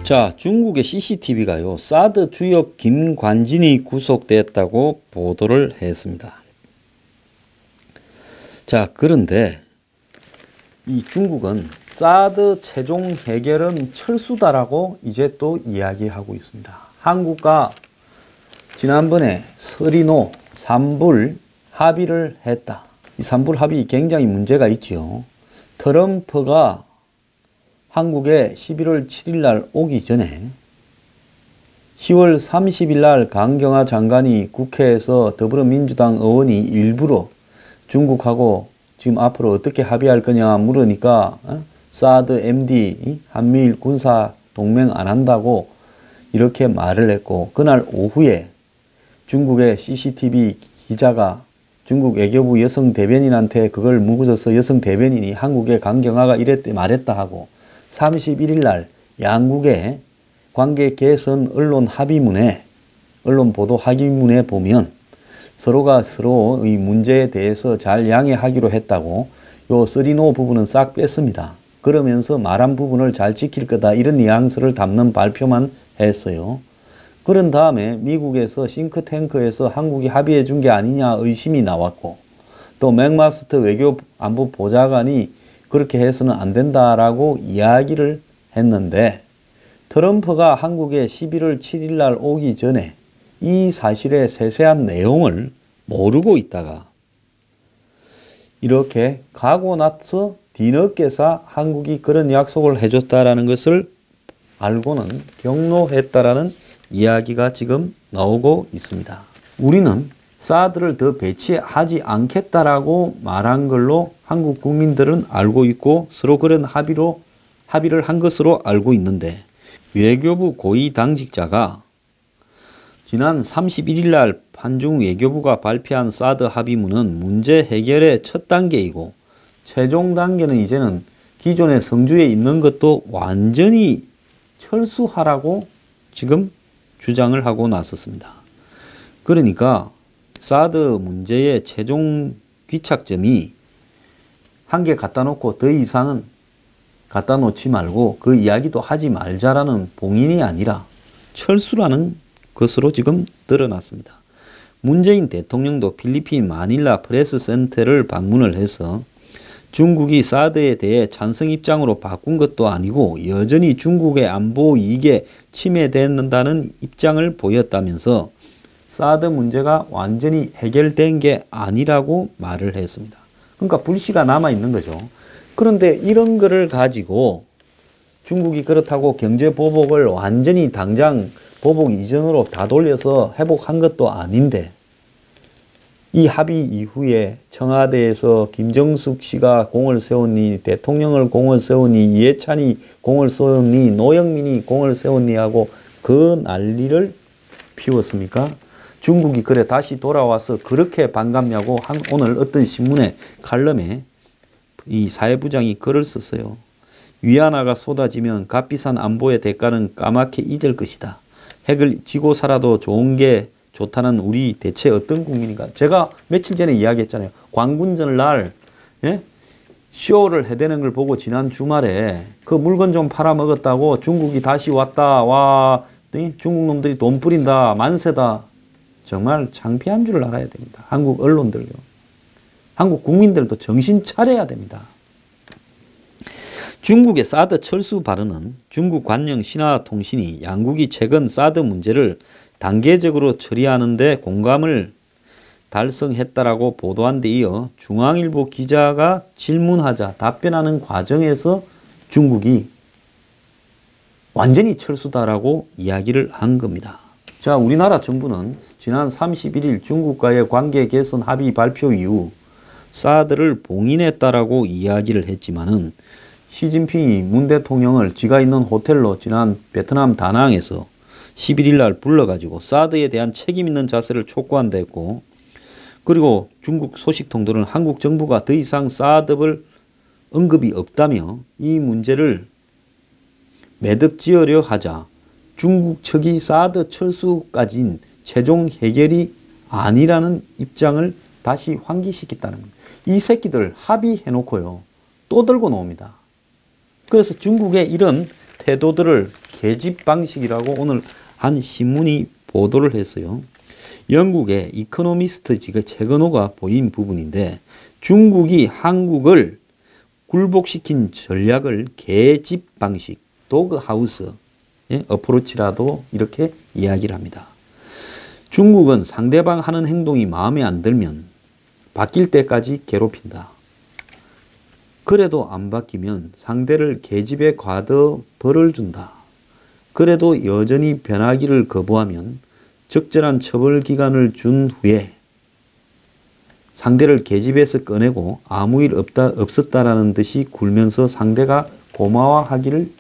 자, 중국의 CCTV가요, 사드 주역 김관진이 구속됐다고 보도를 했습니다. 자, 그런데 이 중국은 사드 최종 해결은 철수다라고 이제 또 이야기하고 있습니다. 한국과 지난번에 서리노 3불 합의를 했다. 이 3불 합의 굉장히 문제가 있지요. 트럼프가 한국에 11월 7일 날 오기 전에 10월 30일 날 강경화 장관이 국회에서 더불어민주당 의원이 일부러 중국하고 지금 앞으로 어떻게 합의할 거냐 물으니까 사드 MD 한미일 군사 동맹 안 한다고 이렇게 말을 했고, 그날 오후에 중국의 CCTV 기자가 중국 외교부 여성 대변인한테 그걸 묻어서 여성 대변인이 한국의 강경화가 이랬대 말했다 하고, 31일 날 양국의 관계 개선 언론 합의문에, 언론 보도 합의문에 보면 서로가 서로의 문제에 대해서 잘 양해하기로 했다고 요 서리노 부분은 싹 뺐습니다. 그러면서 말한 부분을 잘 지킬 거다 이런 뉘앙스를 담는 발표만 했어요. 그런 다음에 미국에서 싱크탱크에서 한국이 합의해 준 게 아니냐 의심이 나왔고, 또 맥마스터 외교안보 보좌관이 그렇게 해서는 안 된다라고 이야기를 했는데, 트럼프가 한국에 11월 7일 날 오기 전에 이 사실의 세세한 내용을 모르고 있다가 이렇게 가고 나서 뒤늦게서 한국이 그런 약속을 해줬다라는 것을 알고는 경로했다라는 이야기가 지금 나오고 있습니다. 우리는 사드를 더 배치하지 않겠다라고 말한 걸로 한국 국민들은 알고 있고 서로 그런 합의를 한 것으로 알고 있는데, 외교부 고위 당직자가 지난 31일 날 한중 외교부가 발표한 사드 합의문은 문제 해결의 첫 단계이고, 최종 단계는 이제는 기존의 성주에 있는 것도 완전히 철수하라고 지금 주장을 하고 나섰습니다. 그러니까 사드 문제의 최종 귀착점이 한 개 갖다 놓고 더 이상은 갖다 놓지 말고 그 이야기도 하지 말자라는 봉인이 아니라 철수라는 것으로 지금 드러났습니다. 문재인 대통령도 필리핀 마닐라 프레스 센터를 방문을 해서 중국이 사드에 대해 찬성 입장으로 바꾼 것도 아니고 여전히 중국의 안보 이익에 침해된다는 입장을 보였다면서 사드 문제가 완전히 해결된 게 아니라고 말을 했습니다. 그러니까 불씨가 남아있는 거죠. 그런데 이런 거를 가지고 중국이 그렇다고 경제 보복을 완전히 당장 보복 이전으로 다 돌려서 회복한 것도 아닌데, 이 합의 이후에 청와대에서 김정숙 씨가 공을 세웠니, 대통령을 공을 세웠니, 이해찬이 공을 세웠니, 노영민이 공을 세웠니 하고 그 난리를 피웠습니까? 중국이 그래 다시 돌아와서 그렇게 반갑냐고 오늘 어떤 신문의 칼럼에 이 사회부장이 글을 썼어요. 위안화가 쏟아지면 값비싼 안보의 대가는 까맣게 잊을 것이다. 핵을 지고 살아도 좋은 게 좋다는 우리 대체 어떤 국민인가. 제가 며칠 전에 이야기했잖아요. 광군절 날 쇼를 해대는 걸 보고 지난 주말에 그 물건 좀 팔아먹었다고 중국이 다시 왔다, 와 중국 놈들이 돈 뿌린다, 만세다. 정말 창피한 줄 알아야 됩니다. 한국 언론들요. 한국 국민들도 정신 차려야 됩니다. 중국의 사드 철수 발언은 중국 관영 신화통신이 양국이 최근 사드 문제를 단계적으로 처리하는 데 공감을 달성했다라고 보도한 데 이어 중앙일보 기자가 질문하자 답변하는 과정에서 중국이 완전히 철수다라고 이야기를 한 겁니다. 자, 우리나라 정부는 지난 31일 중국과의 관계 개선 합의 발표 이후 사드를 봉인했다라고 이야기를 했지만은 시진핑이 문 대통령을 지가 있는 호텔로 지난 베트남 다낭에서 11일 날 불러가지고 사드에 대한 책임 있는 자세를 촉구한다 했고, 그리고 중국 소식통들은 한국 정부가 더 이상 사드를 언급이 없다며 이 문제를 매듭지으려 하자 중국 측이 사드 철수까지는 최종 해결이 아니라는 입장을 다시 환기시켰다는 겁니다. 이 새끼들 합의해놓고요 또 들고 나옵니다. 그래서 중국의 이런 태도들을 계집 방식이라고 오늘 한 신문이 보도를 했어요. 영국의 이코노미스트 최근호가 보인 부분인데 중국이 한국을 굴복시킨 전략을 계집 방식, 도그하우스 어프로치라도 이렇게 이야기를 합니다. 중국은 상대방 하는 행동이 마음에 안 들면 바뀔 때까지 괴롭힌다. 그래도 안 바뀌면 상대를 계집에 과더 벌을 준다. 그래도 여전히 변하기를 거부하면 적절한 처벌 기간을 준 후에 상대를 계집에서 꺼내고 아무 일 없었다라는 듯이 굴면서 상대가 고마워하기를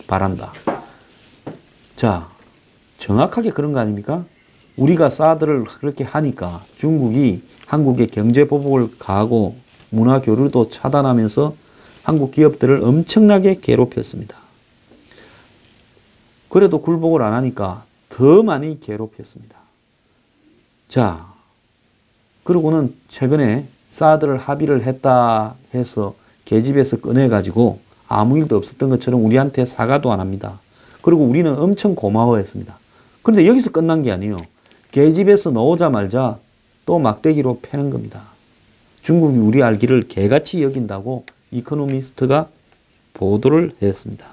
바란다. 자, 정확하게 그런 거 아닙니까? 우리가 사드를 그렇게 하니까 중국이 한국의 경제 보복을 가하고 문화 교류도 차단하면서 한국 기업들을 엄청나게 괴롭혔습니다. 그래도 굴복을 안 하니까 더 많이 괴롭혔습니다. 자, 그러고는 최근에 사드를 합의를 했다 해서 계집에서 꺼내가지고 아무 일도 없었던 것처럼 우리한테 사과도 안 합니다. 그리고 우리는 엄청 고마워했습니다. 그런데 여기서 끝난 게 아니에요. 계집에서 넣오자마자 또 막대기로 패는 겁니다. 중국이 우리 알기를 개같이 여긴다고 이코노미스트가 보도를 했습니다.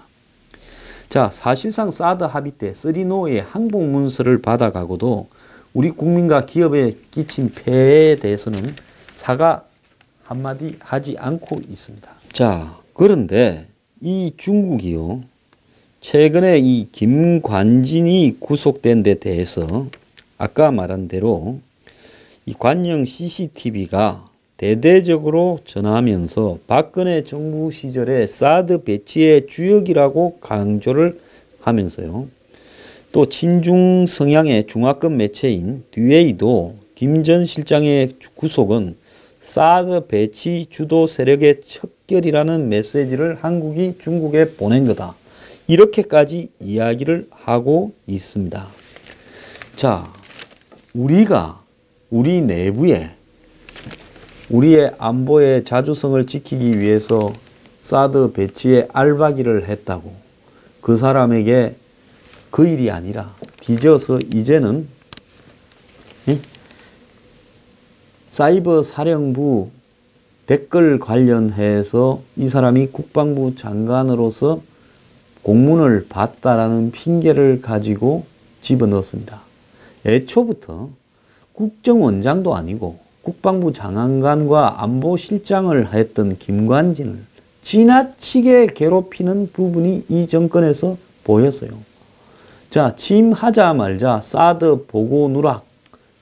자, 사실상 사드 합의 때 쓰리노의 항복 문서를 받아가고도 우리 국민과 기업에 끼친 폐해에 대해서는 사과 한마디 하지 않고 있습니다. 자, 그런데 이 중국이요, 최근에 이 김관진이 구속된 데 대해서 아까 말한 대로 이 관영 CCTV가 대대적으로 전하면서 박근혜 정부 시절에 사드 배치의 주역이라고 강조를 하면서요. 또 친중 성향의 중화권 매체인 뒤에이도 김 전 실장의 구속은 사드 배치 주도 세력의 척결이라는 메시지를 한국이 중국에 보낸 거다. 이렇게까지 이야기를 하고 있습니다. 자, 우리가 우리 내부에 우리의 안보의 자주성을 지키기 위해서 사드 배치에 알박이를 했다고 그 사람에게 그 일이 아니라 뒤져서 이제는 사이버 사령부 댓글 관련해서 이 사람이 국방부 장관으로서 공문을 받다라는 핑계를 가지고 집어넣었습니다. 애초부터 국정원장도 아니고 국방부 장관과 안보실장을 했던 김관진을 지나치게 괴롭히는 부분이 이 정권에서 보였어요. 자, 취임하자마자 사드 보고 누락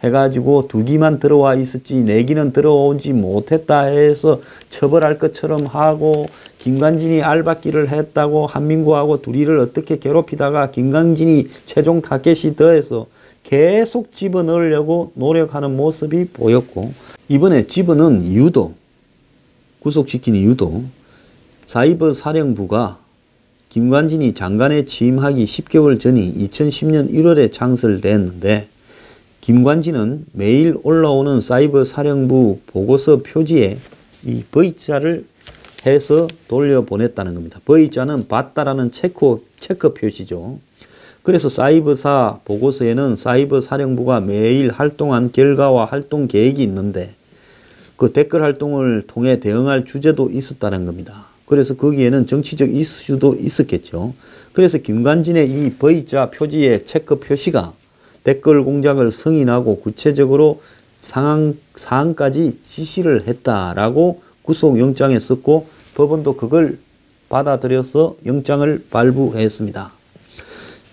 해가지고 2기만 들어와 있었지 4기는 들어오지 못했다 해서 처벌할 것처럼 하고 김관진이 알박기를 했다고 한민구하고 둘이를 어떻게 괴롭히다가 김관진이 최종 타겟이 더해서 계속 집어넣으려고 노력하는 모습이 보였고 이번에 집어넣은 이유도 구속시킨 이유도 사이버 사령부가 김관진이 장관에 취임하기 10개월 전이 2010년 1월에 창설됐는데 김관진은 매일 올라오는 사이버 사령부 보고서 표지에 이 V자를 해서 돌려보냈다는 겁니다. V자는 봤다라는 체크 표시죠. 그래서 사이버사 보고서에는 사이버 사령부가 매일 활동한 결과와 활동 계획이 있는데 그 댓글 활동을 통해 대응할 주제도 있었다는 겁니다. 그래서 거기에는 정치적 이슈도 있었겠죠. 그래서 김관진의 이 V자 표지의 체크 표시가 댓글 공작을 승인하고 구체적으로 사항까지 지시를 했다라고 구속영장에 썼고 법원도 그걸 받아들여서 영장을 발부했습니다.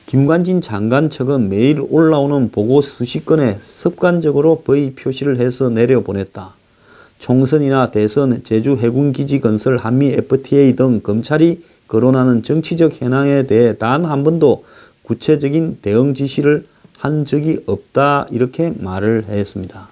김관진 장관 측은 매일 올라오는 보고 수십 건에 습관적으로 V 표시를 해서 내려보냈다. 총선이나 대선, 제주 해군기지 건설, 한미 FTA 등 검찰이 거론하는 정치적 현황에 대해 단 한 번도 구체적인 대응 지시를 한 적이 없다 이렇게 말을 했습니다.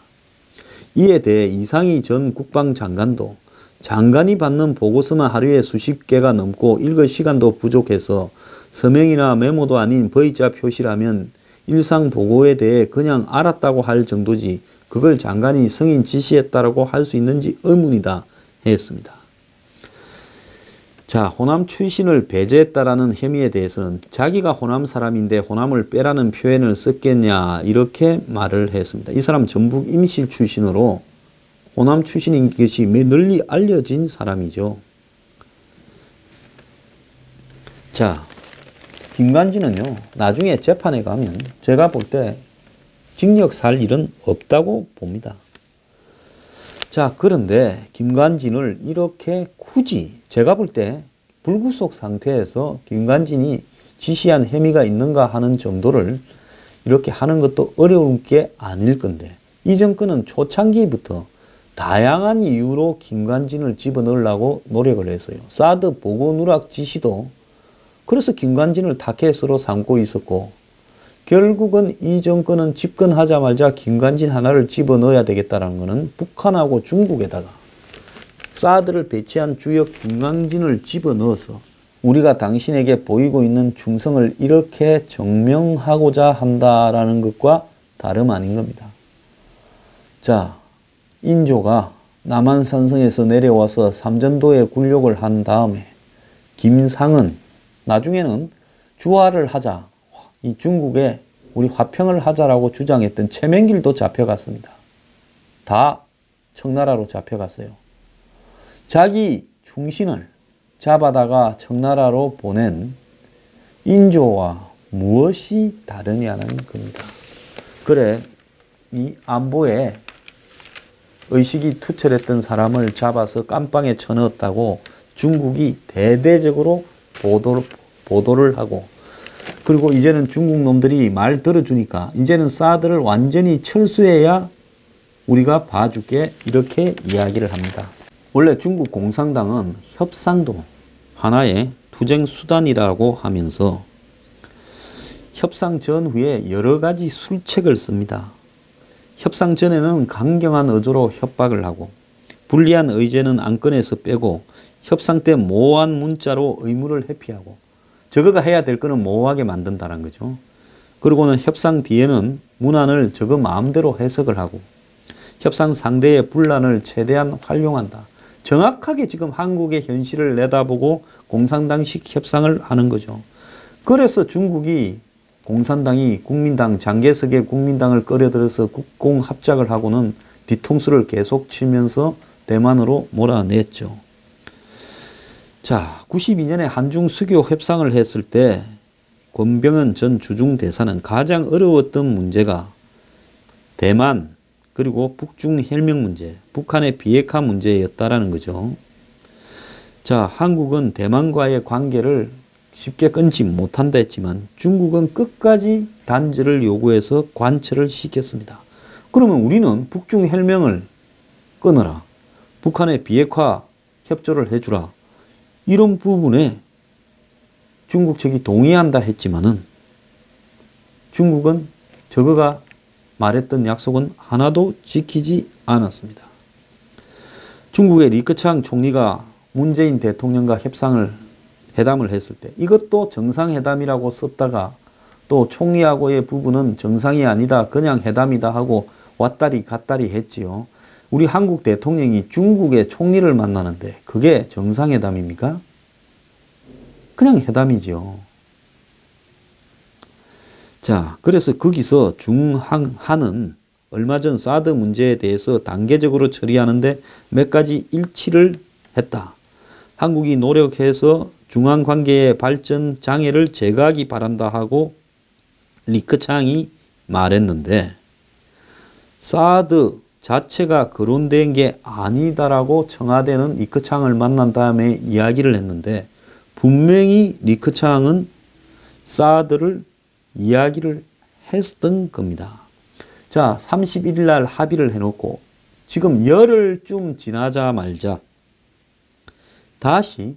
이에 대해 이상희 전 국방장관도 장관이 받는 보고서만 하루에 수십 개가 넘고 읽을 시간도 부족해서 서명이나 메모도 아닌 V자 표시라면 일상 보고에 대해 그냥 알았다고 할 정도지 그걸 장관이 승인 지시했다라고 할 수 있는지 의문이다 했습니다. 자, 호남 출신을 배제했다라는 혐의에 대해서는 자기가 호남 사람인데 호남을 빼라는 표현을 썼겠냐 이렇게 말을 했습니다. 이 사람 전북 임실 출신으로 호남 출신인 것이 널리 알려진 사람이죠. 자, 김관진은요, 나중에 재판에 가면 제가 볼 때 징역 살 일은 없다고 봅니다. 자, 그런데 김관진을 이렇게 굳이 제가 볼 때 불구속 상태에서 김관진이 지시한 혐의가 있는가 하는 정도를 이렇게 하는 것도 어려운 게 아닐 건데, 이 정권은 초창기부터 다양한 이유로 김관진을 집어넣으려고 노력을 했어요. 사드 보고 누락 지시도 그래서 김관진을 타겟으로 삼고 있었고, 결국은 이 정권은 집권하자마자 김관진 하나를 집어넣어야 되겠다는 것은 북한하고 중국에다가 사드를 배치한 주역 김관진을 집어넣어서 우리가 당신에게 보이고 있는 충성을 이렇게 증명하고자 한다라는 것과 다름 아닌 겁니다. 자, 인조가 남한산성에서 내려와서 삼전도에 굴욕을 한 다음에 김상은 나중에는 주화를 하자, 이 중국에 우리 화평을 하자라고 주장했던 최명길도 잡혀갔습니다. 다 청나라로 잡혀갔어요. 자기 충신을 잡아다가 청나라로 보낸 인조와 무엇이 다르냐는 겁니다. 그래, 이 안보에 의식이 투철했던 사람을 잡아서 깜빵에 쳐넣었다고 중국이 대대적으로 보도를 하고, 그리고 이제는 중국 놈들이 말 들어주니까 이제는 사드를 완전히 철수해야 우리가 봐줄게 이렇게 이야기를 합니다. 원래 중국 공산당은 협상도 하나의 투쟁 수단이라고 하면서 협상 전후에 여러 가지 술책을 씁니다. 협상 전에는 강경한 어조로 협박을 하고 불리한 의제는 안건에서 빼고 협상 때 모호한 문자로 의무를 회피하고 저거가 해야 될 거는 모호하게 만든다는 거죠. 그리고는 협상 뒤에는 문안을 저거 마음대로 해석을 하고 협상 상대의 분란을 최대한 활용한다. 정확하게 지금 한국의 현실을 내다보고 공산당식 협상을 하는 거죠. 그래서 중국이 공산당이 국민당, 장개석의 국민당을 끌어들여서 국공합작을 하고는 뒤통수를 계속 치면서 대만으로 몰아냈죠. 자, 92년에 한중 수교 협상을 했을 때 권병은 전 주중대사는 가장 어려웠던 문제가 대만 그리고 북중 혈맹 문제, 북한의 비핵화 문제였다라는 거죠. 자, 한국은 대만과의 관계를 쉽게 끊지 못한다 했지만 중국은 끝까지 단절을 요구해서 관철을 시켰습니다. 그러면 우리는 북중 혈맹을 끊어라, 북한의 비핵화 협조를 해주라, 이런 부분에 중국 측이 동의한다 했지만은 중국은 저거가 말했던 약속은 하나도 지키지 않았습니다. 중국의 리커창 총리가 문재인 대통령과 회담을 했을 때 이것도 정상회담이라고 썼다가 또 총리하고의 부분은 정상이 아니다, 그냥 회담이다 하고 왔다리 갔다리 했지요. 우리 한국 대통령이 중국의 총리를 만나는데 그게 정상회담입니까? 그냥 회담이죠. 자, 그래서 거기서 중한은 얼마 전 사드 문제에 대해서 단계적으로 처리하는데 몇 가지 일치를 했다. 한국이 노력해서 중한 관계의 발전 장애를 제거하기 바란다 하고 리커창이 말했는데 사드 자체가 거론된 게 아니다라고 청와대는 리커창을 만난 다음에 이야기를 했는데 분명히 리커창은 사드를 이야기를 했던 겁니다. 자, 31일 날 합의를 해놓고 지금 열흘쯤 지나자 말자 다시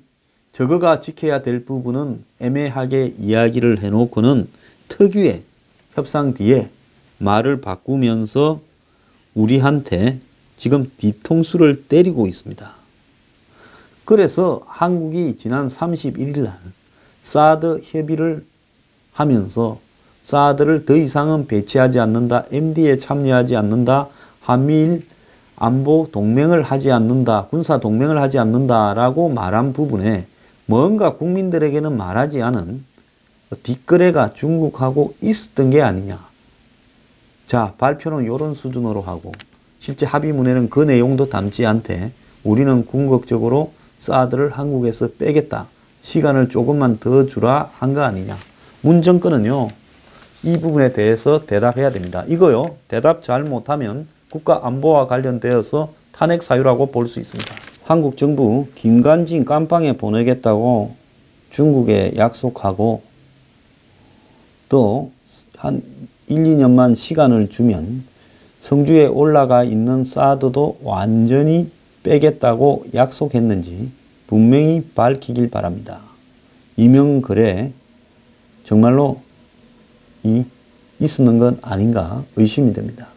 저거가 지켜야 될 부분은 애매하게 이야기를 해놓고는 특유의 협상 뒤에 말을 바꾸면서 우리한테 지금 뒤통수를 때리고 있습니다. 그래서 한국이 지난 31일 날 사드 협의를 하면서 사드를 더 이상은 배치하지 않는다, MD에 참여하지 않는다, 한미일 안보 동맹을 하지 않는다, 군사 동맹을 하지 않는다라고 말한 부분에 뭔가 국민들에게는 말하지 않은 뒷거래가 중국하고 있었던 게 아니냐. 자, 발표는 이런 수준으로 하고 실제 합의문에는 그 내용도 담지 않되 우리는 궁극적으로 사드를 한국에서 빼겠다. 시간을 조금만 더 주라 한 거 아니냐. 문 정권은요. 이 부분에 대해서 대답해야 됩니다. 이거요. 대답 잘 못하면 국가 안보와 관련되어서 탄핵 사유라고 볼 수 있습니다. 한국 정부 김관진 깜빵에 보내겠다고 중국에 약속하고 또 한 1, 2년만 시간을 주면 성주에 올라가 있는 사드도 완전히 빼겠다고 약속했는지 분명히 밝히길 바랍니다. 이명거래 정말로 있었는 건 아닌가 의심이 됩니다.